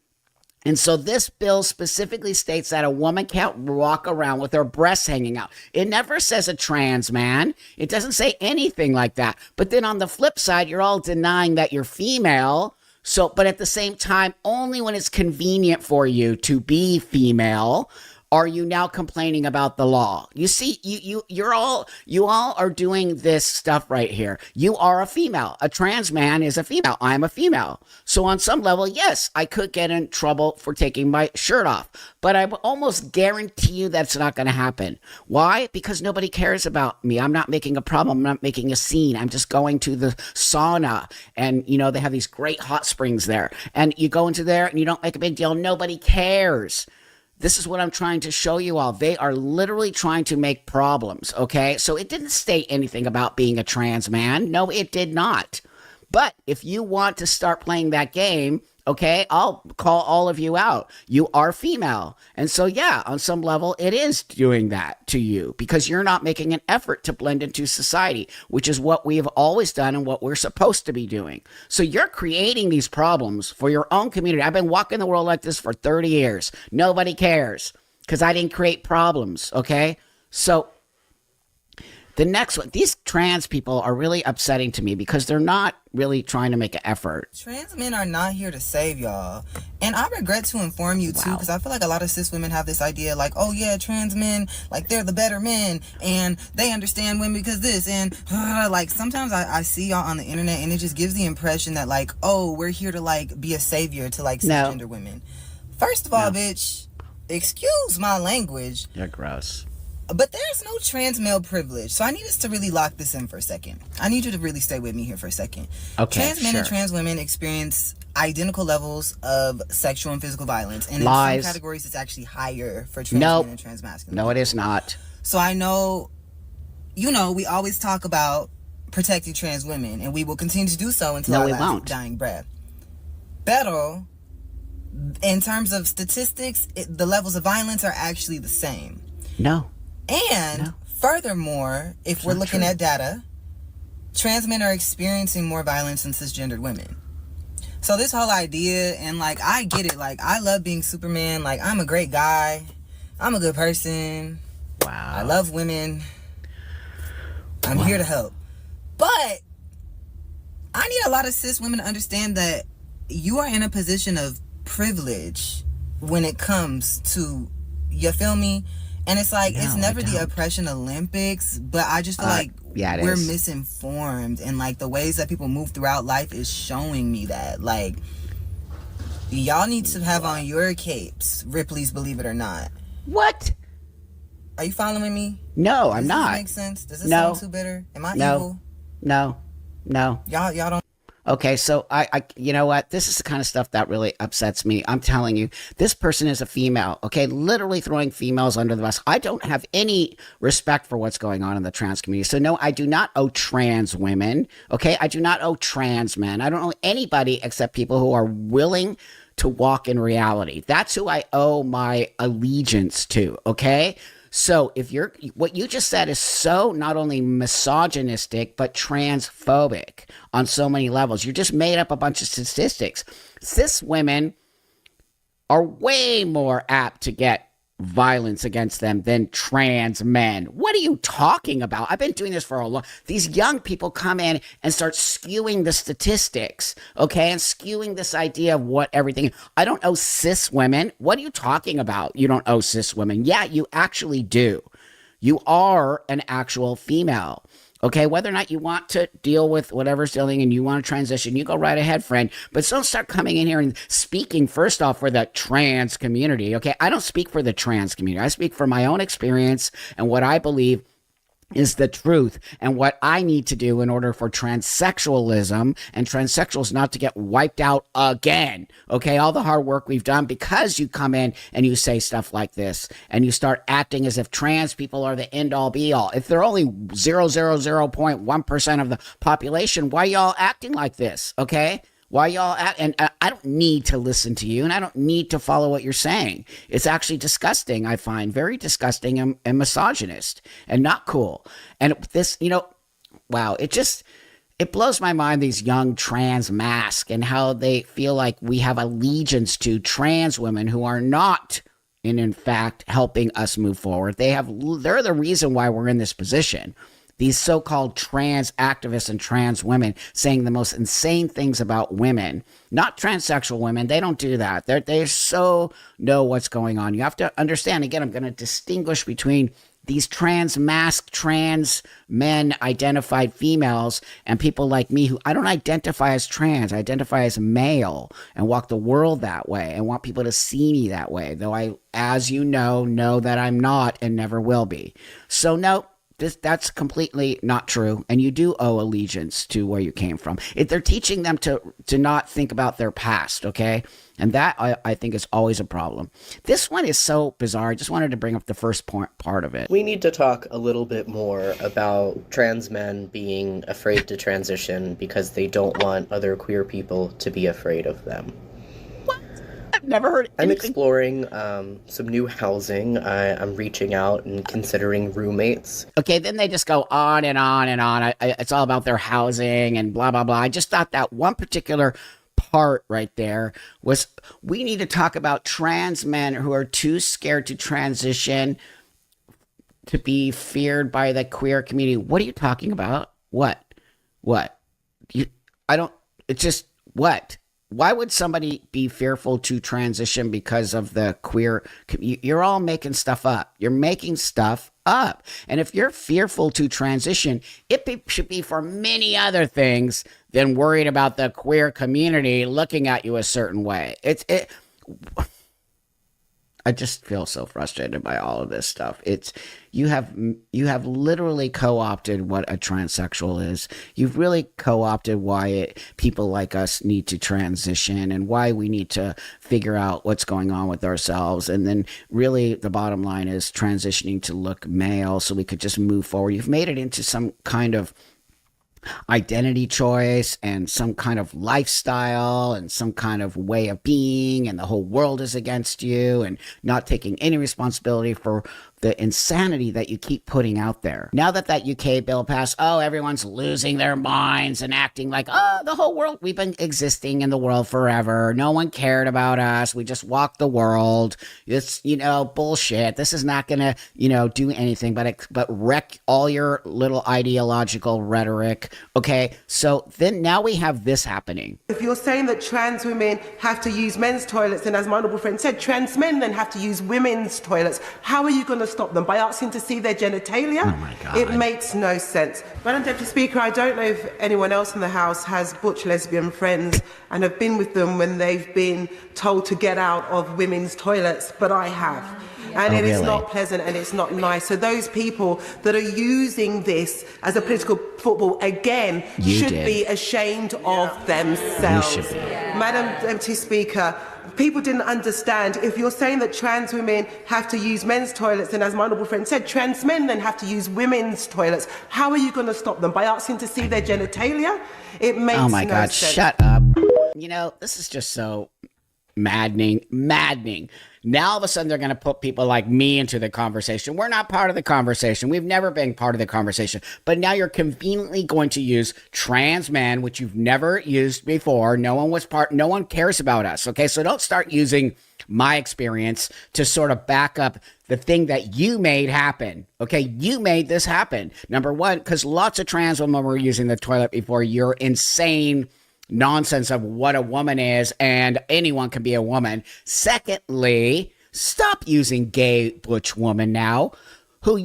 And so this bill specifically states that a woman can't walk around with her breasts hanging out. It never says a trans man. It doesn't say anything like that. But then on the flip side, you're all denying that you're female. So, but at the same time, only when it's convenient for you to be female are you now complaining about the law. You see, you all are doing this stuff right here. You are a female. A trans man is a female. I'm a female. So on some level, yes, I could get in trouble for taking my shirt off, but I almost guarantee you that's not going to happen. Why? Because nobody cares about me. I'm not making a problem. I'm not making a scene. I'm just going to the sauna, and they have these great hot springs there, and you go into there and you don't make a big deal. Nobody cares. This is what I'm trying to show you all. They are literally trying to make problems, okay? So it didn't state anything about being a trans man. No, it did not. But if you want to start playing that game, okay, I'll call all of you out. You are female. And so, yeah, on some level, it is doing that to you because you're not making an effort to blend into society, which is what we have always done and what we're supposed to be doing. So you're creating these problems for your own community. I've been walking the world like this for 30 years. Nobody cares because I didn't create problems, okay? So the next one, these trans people are really upsetting to me because they're not really trying to make an effort. Trans men are not here to save y'all. And I regret to inform you too, because I feel like a lot of cis women have this idea like, oh yeah, trans men, like they're the better men and they understand women because this. And like sometimes I see y'all on the internet and it just gives the impression that like, oh, we're here to like be a savior to like cisgender women. First of all, bitch, excuse my language. You're gross. But there's no trans male privilege. So I need us to really lock this in for a second. I need you to really stay with me here for a second. Okay, trans men and trans women experience identical levels of sexual and physical violence. And in Lies. some categories, it's actually higher for trans men and trans masculine. No, it is not. So I know, we always talk about protecting trans women. And we will continue to do so until our last dying breath. But in terms of statistics, the levels of violence are actually the same. No. And furthermore, if we're looking at data, trans men are experiencing more violence than cisgendered women. So this whole idea, and like, I get it. Like, I love being Superman. Like, I'm a great guy. I'm a good person. Wow. I love women. I'm here to help. But I need a lot of cis women to understand that you are in a position of privilege when it comes to, you feel me? And it's like, it's never the oppression Olympics, but I just feel like we're misinformed. And like the ways that people move throughout life is showing me that. Like, y'all need to have on your capes, Ripley's Believe It or Not. What? Are you following me? No, I'm not. Does this make sense? Does this sound too bitter? Am I evil? No. Y'all don't. Okay, so I you know what? This is the kind of stuff that really upsets me. I'm telling you, this person is a female, okay? Literally throwing females under the bus. I don't have any respect for what's going on in the trans community. So no, I do not owe trans women, okay? I do not owe trans men. I don't owe anybody except people who are willing to walk in reality. That's who I owe my allegiance to, okay? So if what you just said is so not only misogynistic, but transphobic on so many levels. You just made up a bunch of statistics. Cis women are way more apt to get violence against them than trans men. What are you talking about? I've been doing this for a long. These young people come in and start skewing the statistics, okay, and skewing this idea of what everything. I don't owe cis women. What are you talking about? You don't owe cis women. Yeah, you actually do. You are an actual female. Okay, whether or not you want to deal with whatever's dealing and you want to transition, you go right ahead, friend. But don't start coming in here and speaking, first off, for the trans community. Okay, I don't speak for the trans community. I speak for my own experience and what I believe is the truth, and what I need to do in order for transsexualism and transsexuals not to get wiped out again. Okay, all the hard work we've done, because you come in and you say stuff like this and you start acting as if trans people are the end all be all. If they're only 0.1% of the population, why y'all acting like this? Okay, why y'all act? And I don't need to listen to you, and I don't need to follow what you're saying. It's actually disgusting. I find very disgusting and misogynist and not cool. And this, wow, it blows my mind, these young trans masks and how they feel like we have allegiance to trans women who are not, and in fact, helping us move forward. They're the reason why we're in this position. These so-called trans activists and trans women saying the most insane things about women, not transsexual women. They don't do that. They so know what's going on. You have to understand, again, I'm going to distinguish between these trans masked trans men identified females and people like me who I don't identify as trans. I identify as male and walk the world that way and want people to see me that way. Though I, as you know that I'm not and never will be. So no. That's completely not true, and you do owe allegiance to where you came from. They're teaching them to not think about their past, okay? And that, I think, is always a problem. This one is so bizarre. I just wanted to bring up the first part of it. We need to talk a little bit more about trans men being afraid to transition because they don't want other queer people to be afraid of them. I've never heard anything. I'm exploring some new housing. I'm reaching out and considering roommates. Okay, then they just go on and on and on. It's all about their housing and blah, blah, blah. I just thought that one particular part right there was, we need to talk about trans men who are too scared to transition to be feared by the queer community. What are you talking about? What? It's just, what? Why would somebody be fearful to transition because of the queer? You're all making stuff up. You're making stuff up. And if you're fearful to transition, should be for many other things than worried about the queer community looking at you a certain way. I just feel so frustrated by all of this stuff. You have literally co-opted what a transsexual is. You've really co-opted why people like us need to transition and why we need to figure out what's going on with ourselves. And then really the bottom line is transitioning to look male so we could just move forward. You've made it into some kind of identity choice and some kind of lifestyle and some kind of way of being, and the whole world is against you and not taking any responsibility for the insanity that you keep putting out there. Now that UK bill passed, everyone's losing their minds and acting like, the whole world, we've been existing in the world forever. No one cared about us. We just walked the world. It's, bullshit. This is not going to, do anything but wreck all your little ideological rhetoric. Okay, so then now we have this happening. If you're saying that trans women have to use men's toilets, and as my honourable friend said, trans men then have to use women's toilets, how are you going to stop them? By asking to see their genitalia? Oh my God. It makes no sense. Madam Deputy Speaker, I don't know if anyone else in the House has butch lesbian friends and have been with them when they've been told to get out of women's toilets, but I have. And it is not pleasant and it's not nice. So those people that are using this as a political football, again, should be ashamed of themselves. Madam Deputy Speaker, people didn't understand. If you're saying that trans women have to use men's toilets, and as my honourable friend said, trans men then have to use women's toilets, how are you going to stop them? By asking to see their genitalia? It makes no sense. Oh my God, shut up. This is just so maddening. Now all of a sudden they're going to put people like me into the conversation. We're not part of the conversation. We've never been part of the conversation. But now you're conveniently going to use trans men, which you've never used before. No one cares about us. Okay, so don't start using my experience to sort of back up the thing that you made happen. Okay, you made this happen. Number one, because lots of trans women were using the toilet before your insane nonsense of what a woman is and anyone can be a woman. Secondly, stop using gay butch woman now. How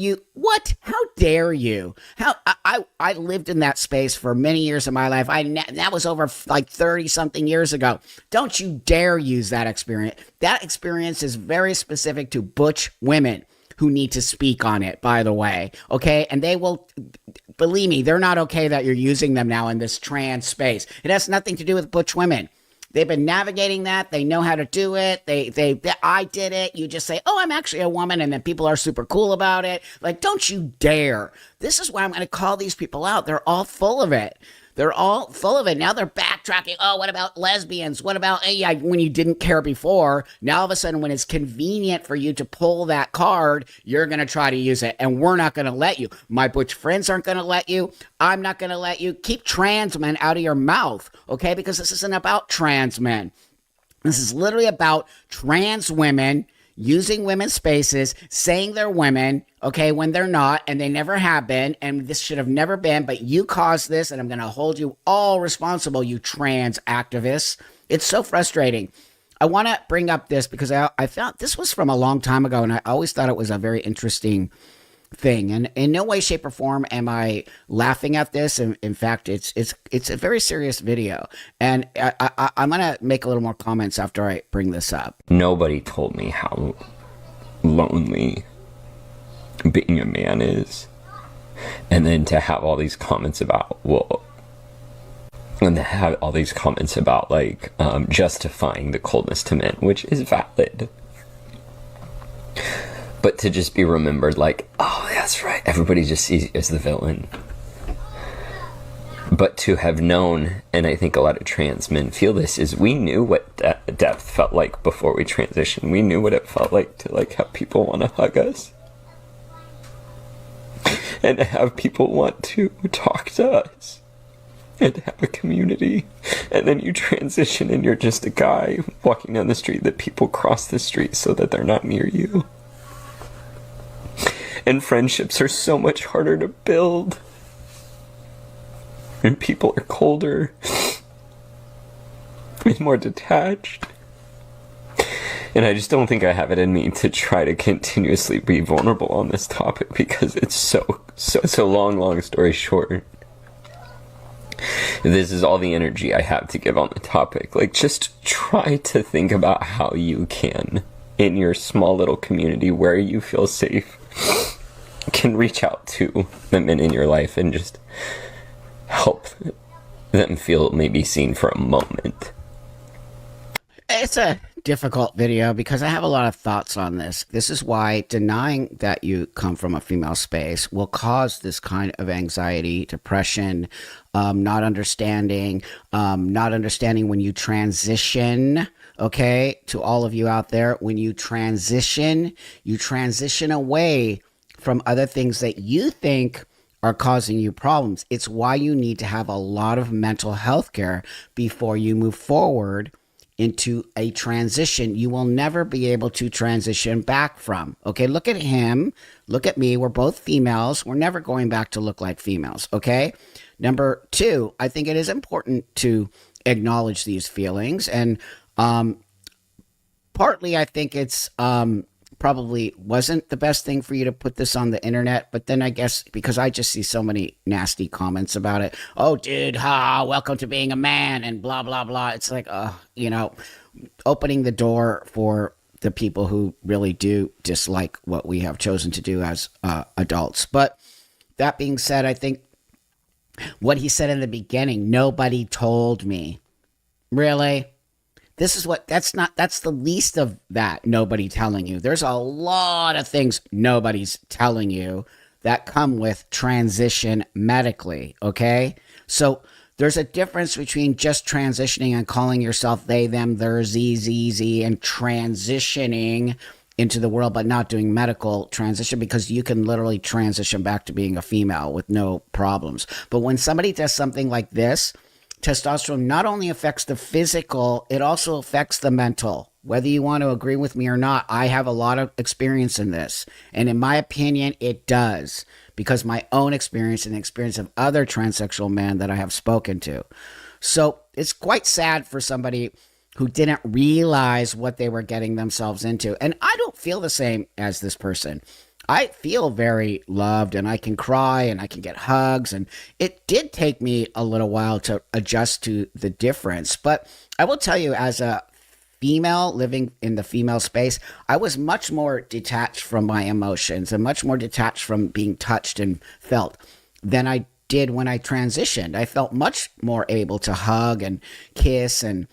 dare you? I lived in that space for many years of my life. That was over like 30 something years ago. Don't you dare use that experience. That experience is very specific to butch women who need to speak on it, by the way. Okay. And they will, believe me, they're not okay that you're using them now in this trans space. It has nothing to do with butch women. They've been navigating that. They know how to do it. I did it. You just say, oh, I'm actually a woman. And then people are super cool about it. Like, don't you dare. This is why I'm going to call these people out. They're all full of it. They're all full of it. Now they're backtracking. Oh, what about lesbians? What about when you didn't care before? Now all of a sudden, when it's convenient for you to pull that card, you're going to try to use it. And we're not going to let you. My butch friends aren't going to let you. I'm not going to let you. Keep trans men out of your mouth, okay? Because this isn't about trans men. This is literally about trans women using women's spaces, saying they're women, okay, when they're not, and they never have been, and this should have never been, but you caused this, and I'm going to hold you all responsible, you trans activists. It's so frustrating. I want to bring up this because I found this was from a long time ago, and I always thought it was a very interesting thing. And in no way, shape, or form am I laughing at this. And in fact, it's a very serious video. And I'm going to make a little more comments after I bring this up. Nobody told me how lonely being a man is. And then to have all these comments about, and to have all these comments about, like, justifying the coldness to men, which is valid. But to just be remembered like, oh, that's right, everybody just sees you as the villain. But to have known, and I think a lot of trans men feel this, is we knew what depth felt like before we transitioned. We knew what it felt like to like have people want to hug us. And to have people want to talk to us. And to have a community. And then you transition and you're just a guy walking down the street that people cross the street so that they're not near you. And friendships are so much harder to build. And people are colder. And more detached. And I just don't think I have it in me to try to continuously be vulnerable on this topic because it's so long story short. This is all the energy I have to give on the topic. Like, just try to think about how you can, in your small little community where you feel safe, can reach out to the men in your life and just help them feel maybe seen for a moment. It's a difficult video because I have a lot of thoughts on this. This is why denying that you come from a female space will cause this kind of anxiety, depression, not understanding when you transition. Okay, to all of you out there, when you transition away from other things that you think are causing you problems. It's why you need to have a lot of mental health care before you move forward into a transition you will never be able to transition back from. Okay, look at him, look at me, we're both females, we're never going back to look like females, okay? Number two, I think it is important to acknowledge these feelings, and partly I think it's probably wasn't the best thing for you to put this on the internet, but then I guess because I just see so many nasty comments about it. Oh, dude, welcome to being a man and blah, blah, blah. It's like, opening the door for the people who really do dislike what we have chosen to do as adults. But that being said, I think what he said in the beginning, nobody told me. Really? That's the least of that, nobody telling you. There's a lot of things nobody's telling you that come with transition medically, okay? So there's a difference between just transitioning and calling yourself they, them, their, z, and transitioning into the world, but not doing medical transition, because you can literally transition back to being a female with no problems. But when somebody does something like this, testosterone not only affects the physical, it also affects the mental. Whether you want to agree with me or not, I have a lot of experience in this. And in my opinion, it does. Because my own experience and the experience of other transsexual men that I have spoken to. So it's quite sad for somebody who didn't realize what they were getting themselves into. And I don't feel the same as this person. I feel very loved, and I can cry and I can get hugs, and it did take me a little while to adjust to the difference. But I will tell you, as a female living in the female space, I was much more detached from my emotions and much more detached from being touched and felt than I did when I transitioned. I felt much more able to hug and kiss and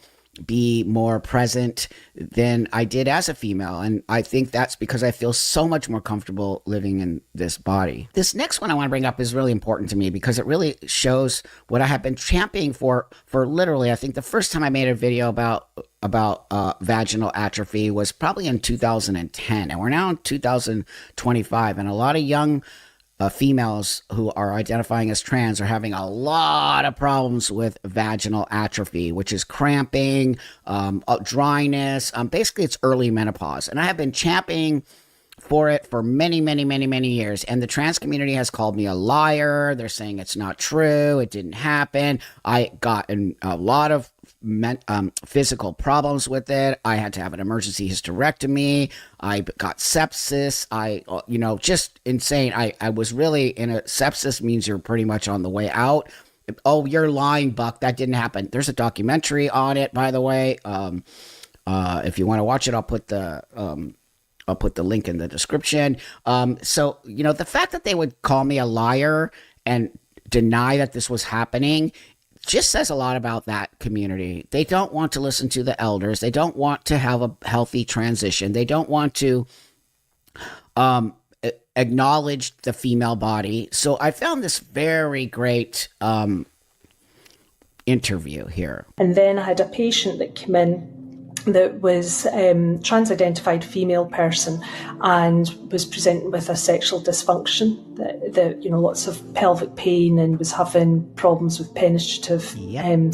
be more present than I did as a female. And I think that's because I feel so much more comfortable living in this body. This next one I want to bring up is really important to me because it really shows what I have been championing for literally, I think the first time I made a video about vaginal atrophy was probably in 2010, and we're now in 2025, and a lot of young females who are identifying as trans are having a lot of problems with vaginal atrophy, which is cramping, dryness. Basically, it's early menopause. And I have been championing for it for many, many, many, many years. And the trans community has called me a liar. They're saying it's not true. It didn't happen. I got in a lot of physical problems with it. I had to have an emergency hysterectomy. I got sepsis. Just insane. I was really in a sepsis means you're pretty much on the way out. Oh, you're lying, Buck. That didn't happen. There's a documentary on it, by the way. If you want to watch it, I'll put the link in the description. So, the fact that they would call me a liar and deny that this was happening just says a lot about that community. They don't want to listen to the elders. They don't want to have a healthy transition. They don't want to acknowledge the female body. So I found this very great interview here. And then I had a patient that came in that was trans-identified female person and was presenting with a sexual dysfunction, that lots of pelvic pain, and was having problems with penetrative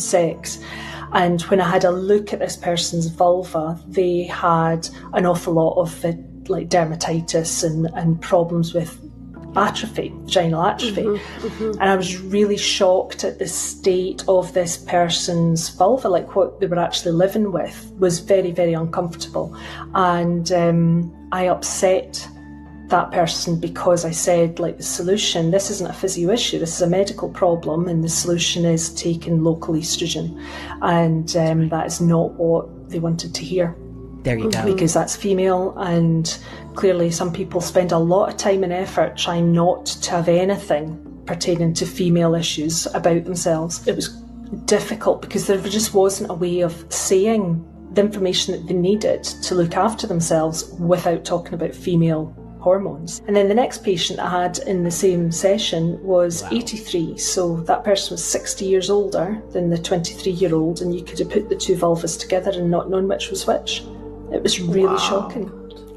sex. And when I had a look at this person's vulva, they had an awful lot of like dermatitis and problems with atrophy, vaginal atrophy. And I was really shocked at the state of this person's vulva, like what they were actually living with was very, very uncomfortable. And I upset that person because I said, like, the solution, this isn't a physio issue, this is a medical problem, and the solution is taking local estrogen. And that is not what they wanted to hear. There you go. Because that's female, and clearly some people spend a lot of time and effort trying not to have anything pertaining to female issues about themselves. It was difficult because there just wasn't a way of saying the information that they needed to look after themselves without talking about female hormones. And then the next patient I had in the same session was 83, so that person was 60 years older than the 23-year-old, and you could have put the two vulvas together and not known which was which. It was really shocking,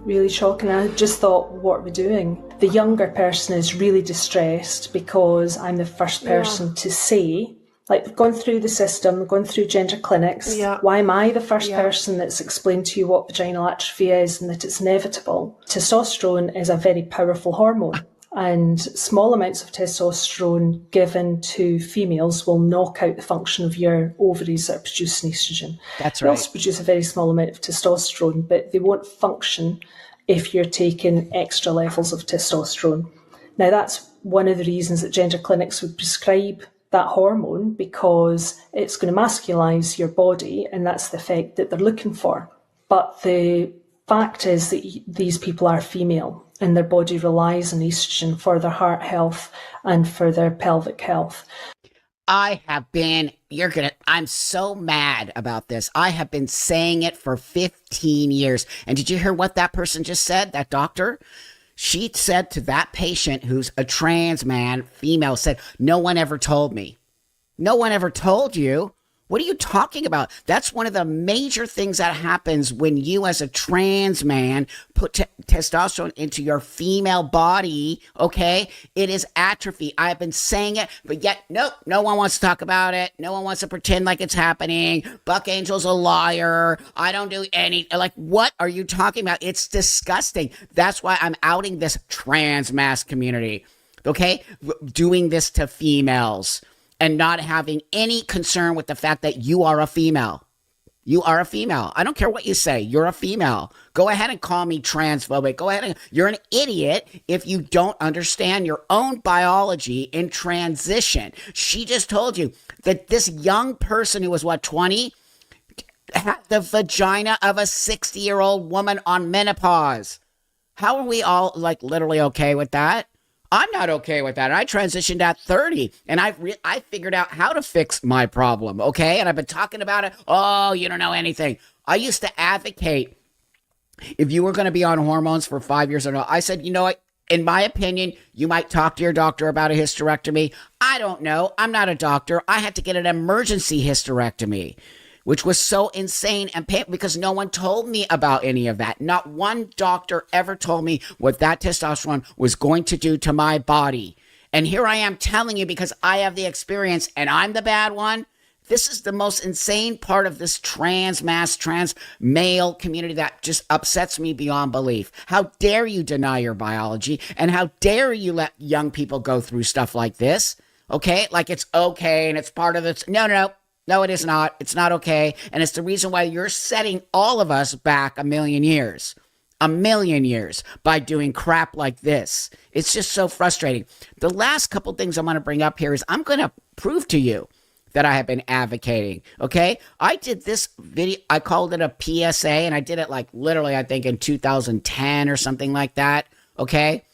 really shocking. I just thought, what are we doing? The younger person is really distressed because I'm the first person to say, like, they've gone through the system, gone through gender clinics. Why am I the first person that's explained to you what vaginal atrophy is and that it's inevitable? Testosterone is a very powerful hormone, and small amounts of testosterone given to females will knock out the function of your ovaries that are producing estrogen. That's They right. also produce a very small amount of testosterone, but they won't function if you're taking extra levels of testosterone. Now, that's one of the reasons that gender clinics would prescribe that hormone, because it's going to masculinize your body, and that's the effect that they're looking for. But the fact is that these people are female, and their body relies on estrogen for their heart health and for their pelvic health. I'm so mad about this. I have been saying it for 15 years. And did you hear what that person just said? That doctor? She said to that patient, who's a trans man, female, said, no one ever told me. No one ever told you. What are you talking about? That's one of the major things that happens when you, as a trans man, put testosterone into your female body, okay? It is atrophy. I've been saying it, but yet, nope, no one wants to talk about it. No one wants to pretend like it's happening. Buck Angel's a liar. I don't do any, like, what are you talking about? It's disgusting. That's why I'm outing this trans mass community, okay? Doing this to females. And not having any concern with the fact that you are a female. You are a female. I don't care what you say. You're a female. Go ahead and call me transphobic. Go ahead and you're an idiot if you don't understand your own biology in transition. She just told you that this young person who was, 20? the vagina of a 60-year-old woman on menopause. How are we all like literally okay with that? I'm not okay with that. I transitioned at 30 and I figured out how to fix my problem, okay? And I've been talking about it. Oh, you don't know anything. I used to advocate if you were going to be on hormones for 5 years or no. I said, you know what? In my opinion, you might talk to your doctor about a hysterectomy. I don't know. I'm not a doctor. I had to get an emergency hysterectomy, which was so insane and painful because no one told me about any of that. Not one doctor ever told me what that testosterone was going to do to my body. And here I am telling you because I have the experience and I'm the bad one. This is the most insane part of this trans male community that just upsets me beyond belief. How dare you deny your biology, and how dare you let young people go through stuff like this? Okay, like it's okay and it's part of this. No, it is not. It's not okay. And it's the reason why you're setting all of us back a million years by doing crap like this. It's just so frustrating. The last couple things I want to bring up here is I'm going to prove to you that I have been advocating, okay? I did this video, I called it a PSA, and I did it like literally, I think in 2010 or something like that, okay?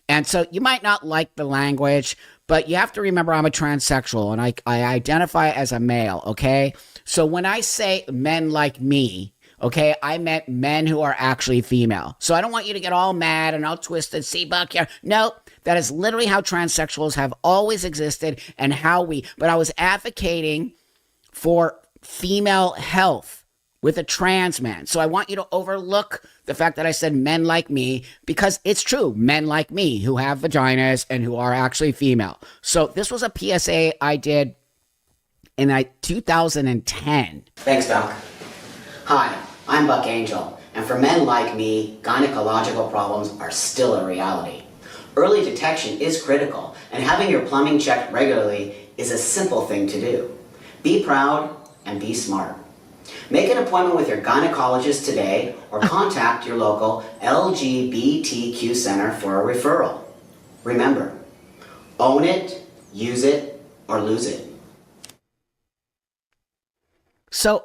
And so you might not like the language, but you have to remember I'm a transsexual, and I identify as a male, okay? So when I say men like me, okay, I meant men who are actually female. So I don't want you to get all mad and all twisted, see, Buck here. No, that is literally how transsexuals have always existed and but I was advocating for female health with a trans man. So I want you to overlook the fact that I said men like me, because it's true, men like me who have vaginas and who are actually female. So this was a PSA I did in 2010. Thanks, Doc. Hi, I'm Buck Angel, and for men like me, gynecological problems are still a reality. Early detection is critical, and having your plumbing checked regularly is a simple thing to do. Be proud and be smart. Make an appointment with your gynecologist today or contact your local LGBTQ center for a referral. Remember, own it, use it, or lose it. So,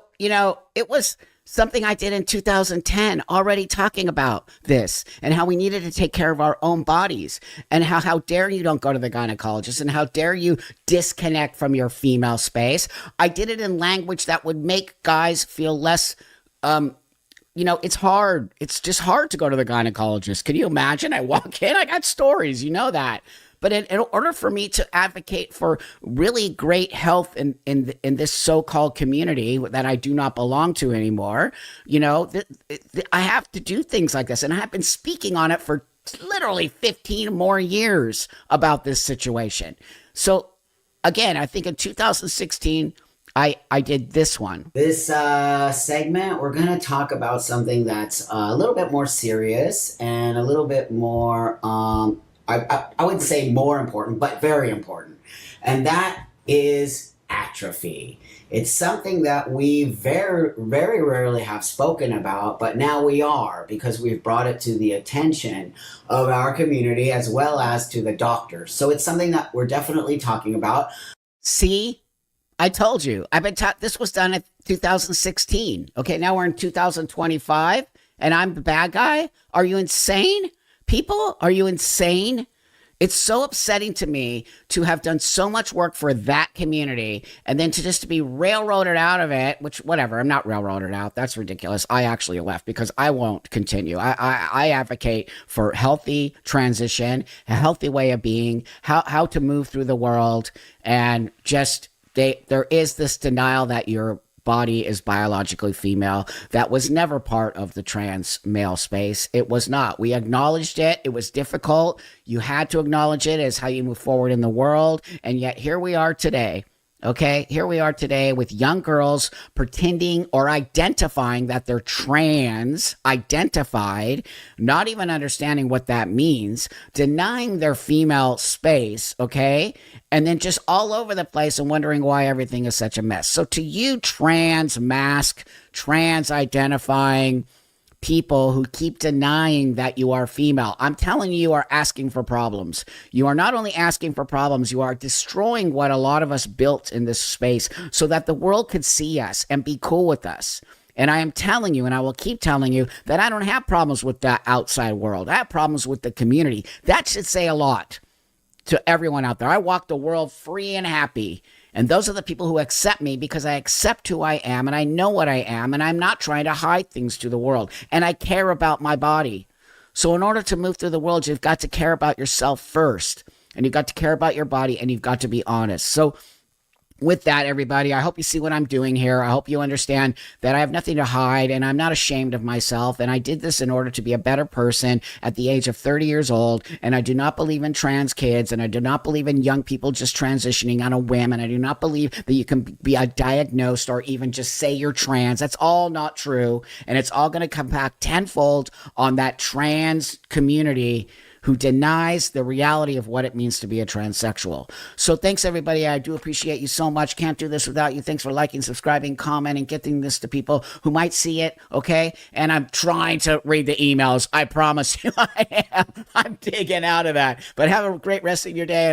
it was something I did in 2010, already talking about this and how we needed to take care of our own bodies, and how dare you don't go to the gynecologist, and how dare you disconnect from your female space. I did it in language that would make guys feel less, it's hard. It's just hard to go to the gynecologist. Can you imagine? I walk in, I got stories, that. But in order for me to advocate for really great health in this so-called community that I do not belong to anymore, I have to do things like this. And I have been speaking on it for literally 15 more years about this situation. So again, I think in 2016, I did this one. This segment, we're going to talk about something that's a little bit more serious and a little bit more... I wouldn't say more important, but very important. And that is atrophy. It's something that we very, very rarely have spoken about, but now we are, because we've brought it to the attention of our community as well as to the doctors. So it's something that we're definitely talking about. See, I told you. This was done in 2016. Okay, now we're in 2025, and I'm the bad guy? Are you insane? People, are you insane? It's so upsetting to me to have done so much work for that community and then to be railroaded out of it, which, whatever, I'm not railroaded out. That's ridiculous. I actually left because I won't continue. I advocate for healthy transition, a healthy way of being, how to move through the world, and there is this denial that your body is biologically female. That was never part of the trans male space. It was not. We acknowledged it. It was difficult. You had to acknowledge it as how you move forward in the world. And yet here we are today. Okay, here we are today with young girls pretending or identifying that they're trans, identified, not even understanding what that means, denying their female space, okay, and then just all over the place and wondering why everything is such a mess. So to you trans identifying people who keep denying that you are female, I'm telling you, you are asking for problems. You are not only asking for problems, you are destroying what a lot of us built in this space so that the world could see us and be cool with us. And I am telling you, and I will keep telling you, that I don't have problems with the outside world. I have problems with the community. That should say a lot to everyone out there. I walk the world free and happy. And those are the people who accept me because I accept who I am and I know what I am and I'm not trying to hide things to the world. And I care about my body. So in order to move through the world, you've got to care about yourself first. And you've got to care about your body and you've got to be honest. So with that, everybody, I hope you see what I'm doing here. I hope you understand that I have nothing to hide and I'm not ashamed of myself. And I did this in order to be a better person at the age of 30 years old. And I do not believe in trans kids. And I do not believe in young people just transitioning on a whim. And I do not believe that you can be diagnosed or even just say you're trans. That's all not true. And it's all going to come back tenfold on that trans community who denies the reality of what it means to be a transsexual. So thanks, everybody. I do appreciate you so much. Can't do this without you. Thanks for liking, subscribing, commenting, getting this to people who might see it, okay? And I'm trying to read the emails. I promise you I am. I'm digging out of that. But have a great rest of your day.